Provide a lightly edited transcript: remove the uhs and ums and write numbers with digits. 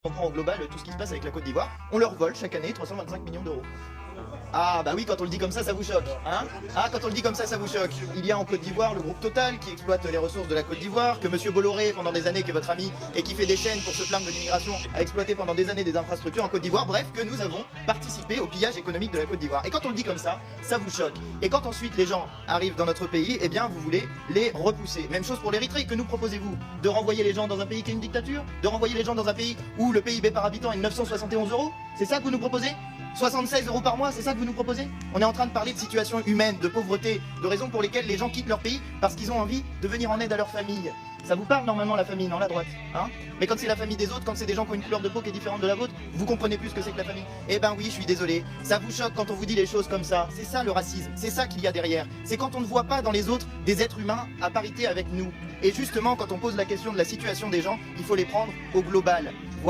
On prend au global tout ce qui se passe avec la Côte d'Ivoire, on leur vole chaque année 325 millions d'euros. Ah bah oui, quand on le dit comme ça vous choque, hein? Ah, quand on le dit comme ça vous choque. Il y a en Côte d'Ivoire le groupe Total qui exploite les ressources de la Côte d'Ivoire, que monsieur Bolloré, pendant des années, qui est votre ami, et qui fait des chaînes pour se plaindre de l'immigration, a exploité pendant des années des infrastructures en Côte d'Ivoire, bref, que nous avons participé au pillage économique de la Côte d'Ivoire. Et quand on le dit comme ça vous choque. Et quand ensuite les gens arrivent dans notre pays, eh bien vous voulez les repousser. Même chose pour l'Érythrée, que nous proposez-vous? De renvoyer les gens dans un pays qui est une dictature? De renvoyer les gens dans un pays où le PIB par habitant est de 971 euros? C'est ça que vous nous proposez? 76 euros par mois, c'est ça que vous nous proposez? On est en train de parler de situation humaine, de pauvreté, de raisons pour lesquelles les gens quittent leur pays parce qu'ils ont envie de venir en aide à leur famille. Ça vous parle normalement la famille, non, la droite, hein? Mais quand c'est la famille des autres, quand c'est des gens qui ont une couleur de peau qui est différente de la vôtre, vous comprenez plus ce que c'est que la famille. Eh ben oui, je suis désolé, ça vous choque quand on vous dit les choses comme ça. C'est ça le racisme, c'est ça qu'il y a derrière. C'est quand on ne voit pas dans les autres des êtres humains à parité avec nous. Et justement, quand on pose la question de la situation des gens, il faut les prendre au global.